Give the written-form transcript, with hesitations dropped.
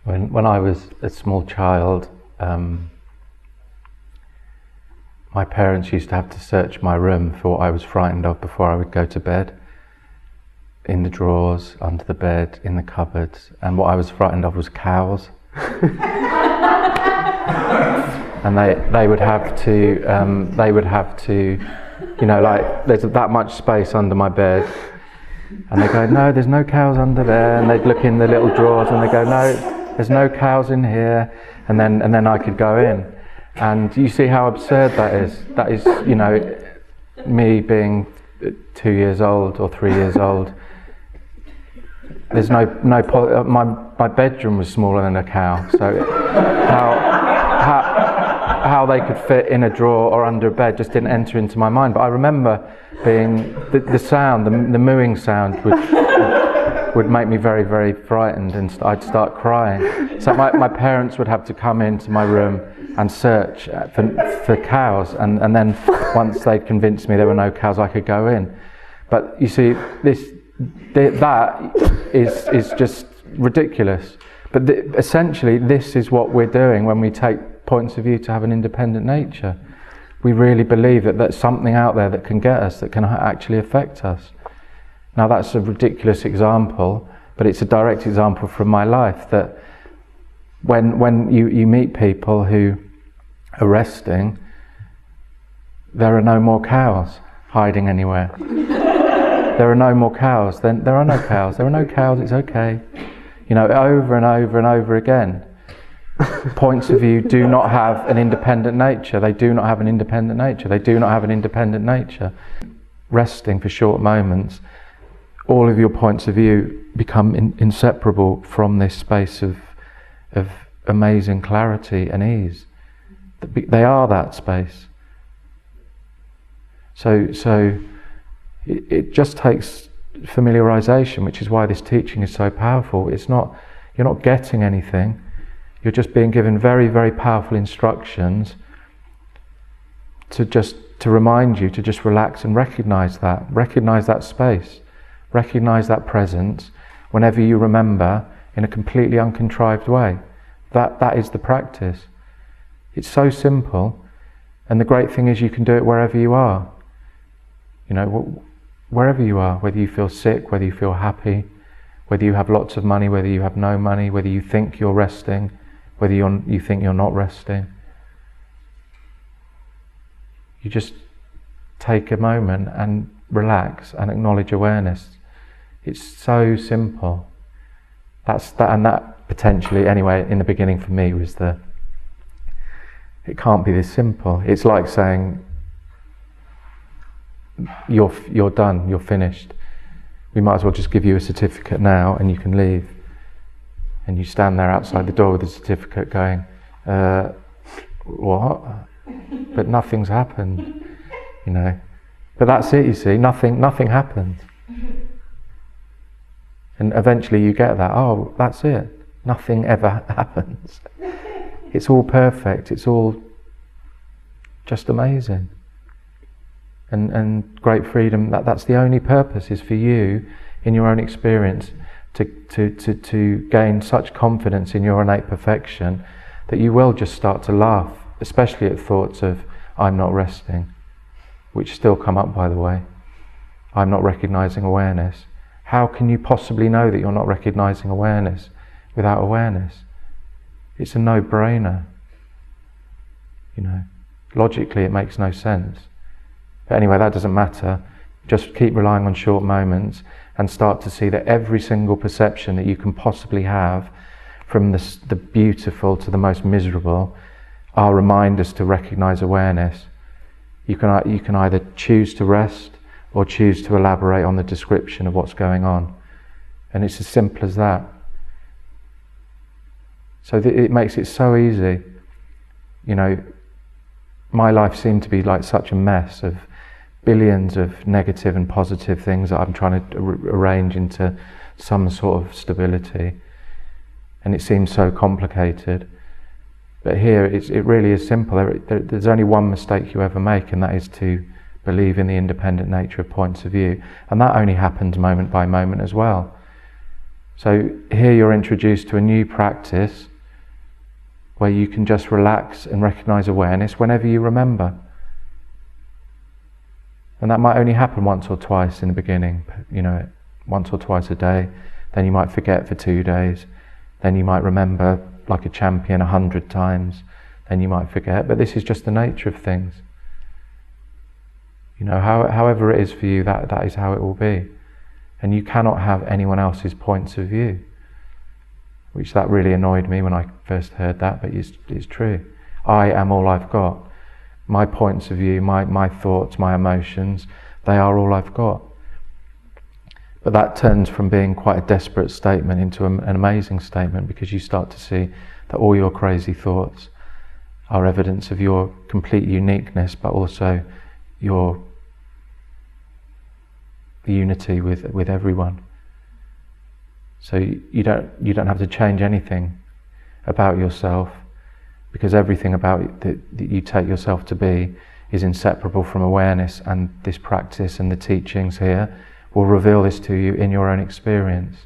When I was a small child, my parents used to have to search my room for what I was frightened of before I would go to bed. In the drawers, under the bed, in the cupboards, and what I was frightened of was cows. And they would have to, you know, like there's that much space under my bed, and they go, no, there's no cows under there, and they'd look in the little drawers, and they go, no, there's no cows in here, and then I could go in, and you see how absurd that is. That is, you know, me being 2 years old or 3 years old. There's my bedroom was smaller than a cow, so how they could fit in a drawer or under a bed just didn't enter into my mind. But I remember being the sound, the mooing sound would make me very, very frightened, and I'd start crying. So my parents would have to come into my room and search for cows, and then once they'd convinced me there were no cows, I could go in. But you see, that is just ridiculous. But essentially, this is what we're doing when we take points of view to have an independent nature. We really believe that there's something out there that can get us, that can actually affect us. Now that's a ridiculous example, but it's a direct example from my life, that when you meet people who are resting, there are no more cows hiding anywhere. There are no more cows, then there are no cows. There are no cows, it's okay. You know, over and over and over again. Points of view do not have an independent nature. They do not have an independent nature. They do not have an independent nature. Resting for short moments, all of your points of view become inseparable from this space of amazing clarity and ease. They are that space. So it just takes familiarization, which is why this teaching is so powerful. You're not getting anything. You're just being given very, very powerful instructions to remind you to just relax and recognize that space, recognize that presence whenever you remember, in a completely uncontrived way. That is the practice. It's so simple, and the great thing is you can do it wherever you are. You know, wherever you are, whether you feel sick, whether you feel happy, whether you have lots of money, whether you have no money, whether you think you're resting, whether you think you're not resting. You just take a moment and relax and acknowledge awareness. It's so simple. And that potentially, anyway, in the beginning for me was it can't be this simple. It's like saying, you're done, you're finished. We might as well just give you a certificate now and you can leave. And you stand there outside the door with the certificate going, what? But nothing's happened, you know. But that's it, you see, nothing happened. And eventually you get that, oh, that's it. Nothing ever happens. It's all perfect, it's all just amazing. And great freedom, that's the only purpose, is for you, in your own experience, to gain such confidence in your innate perfection that you will just start to laugh, especially at thoughts of, I'm not resting, which still come up, by the way. I'm not recognizing awareness. How can you possibly know that you're not recognizing awareness without awareness? It's a no-brainer. You know, logically it makes no sense. But anyway, that doesn't matter. Just keep relying on short moments and start to see that every single perception that you can possibly have, from the beautiful to the most miserable, are reminders to recognize awareness. You can either choose to rest or choose to elaborate on the description of what's going on. And it's as simple as that. So it makes it so easy. You know, my life seemed to be like such a mess of billions of negative and positive things that I'm trying to arrange into some sort of stability, and it seems so complicated. But here it really is simple. There's only one mistake you ever make, and that is to believe in the independent nature of points of view, and that only happens moment by moment as well. So here you're introduced to a new practice where you can just relax and recognize awareness whenever you remember. And that might only happen once or twice in the beginning, once or twice a day. Then you might forget for 2 days. Then you might remember like a champion 100 times. Then you might forget. But this is just the nature of things. However it is for you, that is how it will be. And you cannot have anyone else's points of view. Which that really annoyed me when I first heard that, but it's true. I am all I've got. My points of view, my thoughts, my emotions, they are all I've got. But that turns from being quite a desperate statement into an amazing statement, because you start to see that all your crazy thoughts are evidence of your complete uniqueness, but also your unity with everyone. So you don't have to change anything about yourself, because everything about that you take yourself to be is inseparable from awareness, and this practice and the teachings here will reveal this to you in your own experience.